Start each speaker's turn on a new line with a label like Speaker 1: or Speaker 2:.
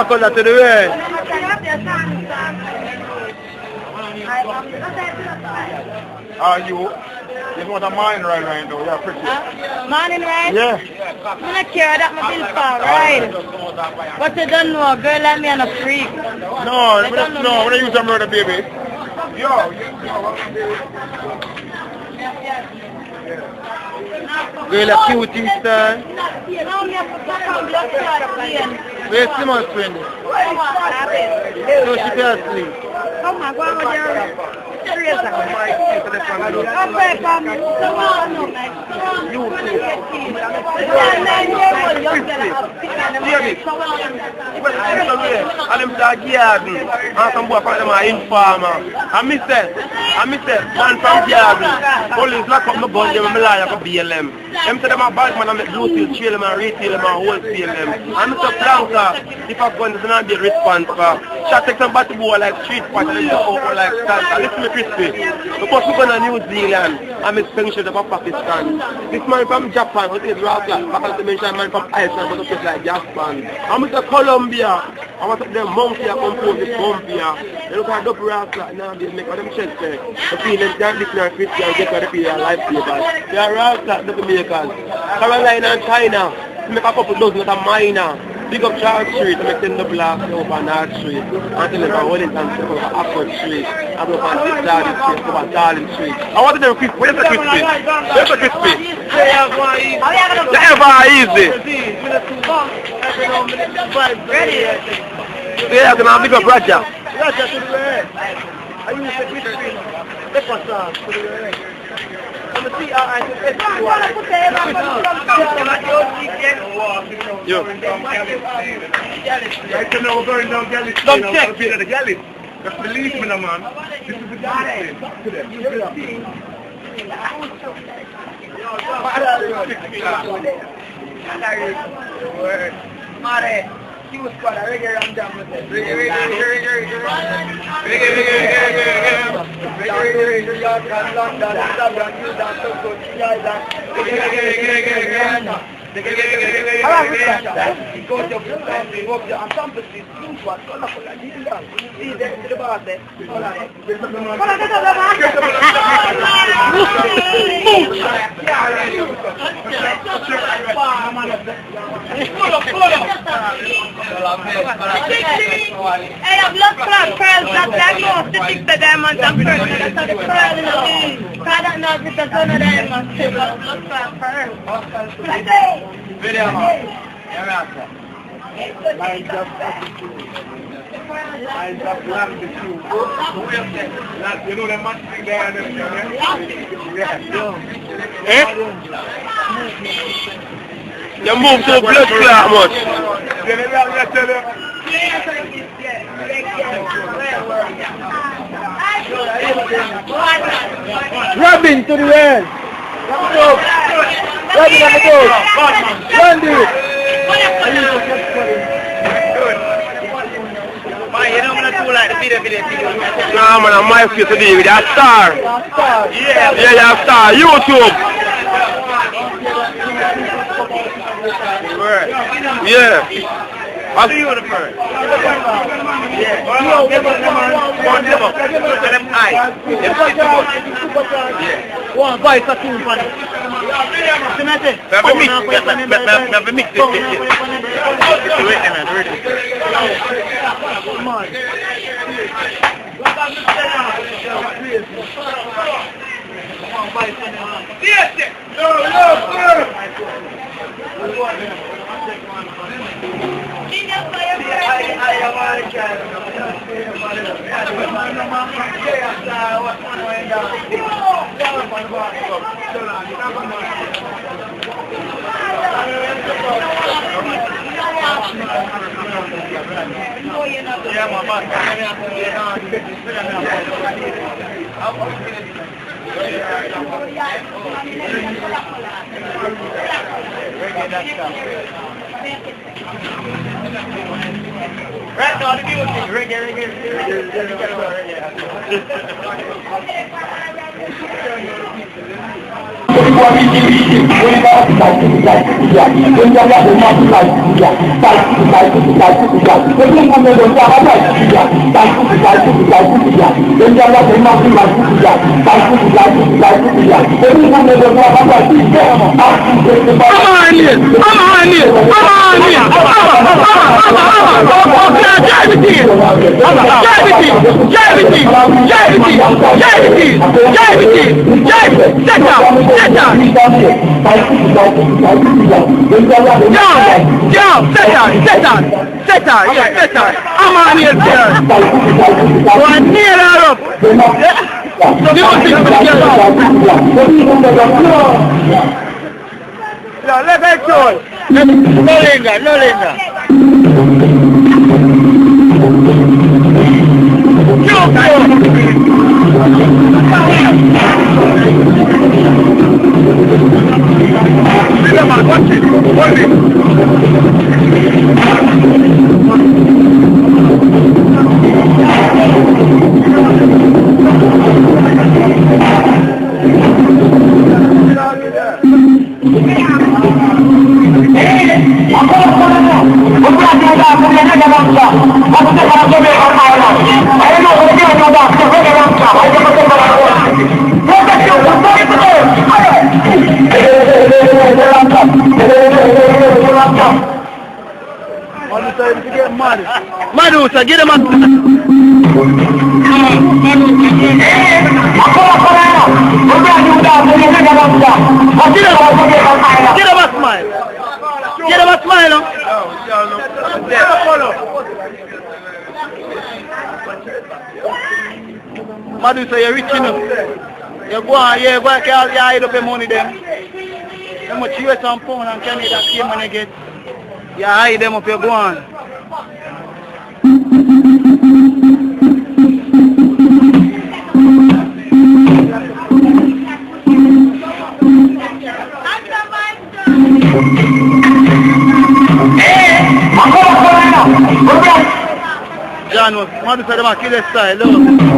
Speaker 1: Color to the way. Are you? You want a mine right now, you're pretty.
Speaker 2: Morning, right?
Speaker 1: Yeah.
Speaker 2: I'm not care that my bill for right. But you don't know, a girl like me and a freak.
Speaker 1: No, when I use a murder baby. Yo. Girl, a cutie star. Where's Simon's friend? So she fell asleep.
Speaker 2: Oh my God, what you're serious about?
Speaker 1: And them dog garden. And some boy from them are informer. I miss that, man from garden. Police lock up my gun, them a liar for BLM. Them say them a bad man and make blue steel trail them and retail them and wholesale them. And Mr. Blanca, if I go in, there's not be a response for. Shot take some battle boy like street fight and then go over like that. And listen to me crispy. Because we go to New Zealand and make pension of Pakistan. This man from Japan, who is rock like, back at the mention man from Iceland, but a place like Japan. I'm Mr. Colombia. I want to take them monkey and compose this bumpia. They look at double rock like now they make all them chest there. The feeling that this man crispy and get to the people life savers. They are rock like double makers. Carolina and China, make a couple dozen of minor. Big up Charles Street, I make 10 the blocks over North Street. Until they go Wellington Street, over Oxford Street. I go on Darling Street, over Darling Street. I want to know crispy. Where's the crispy? Where's the crispy? They ever easy. Yeah, can I big up Roger? Roger to the way. I use the crispy. The passa to the way. I'm a Yo. I can never burn down Galley. Don't check the Galley. Just believe me, man. This is the Galley. Talk to them. Mare. He was called a reggae ram jam with it. Reggae.
Speaker 2: Hey, I've looked for pearls that diagnosed to fix the diamonds and pearls. That's a pearl in the thing. I don't know if it's a ton of diamonds. I've looked for pearls.
Speaker 1: Video, man. Lines up land with you. You know the match thing there and everything, yeah? Eh? You move to blood clot much. Robin to the end. Robin on the go. Randy. You know I'm not too like the video. Nah man, I'm my face today with that star. Yeah, that star. YouTube. Yeah. I'll see you on the first. Yeah. One voice or two for it. Never mix it. Come on. Right now, the music, reggae.
Speaker 3: Madusa, get him up. Get him a smile. Madusa, you're rich enough. You go on, you hide up your money then. How much you some pound and can you that same money get? You hide them up, you go on. John was want to say them kill style, look.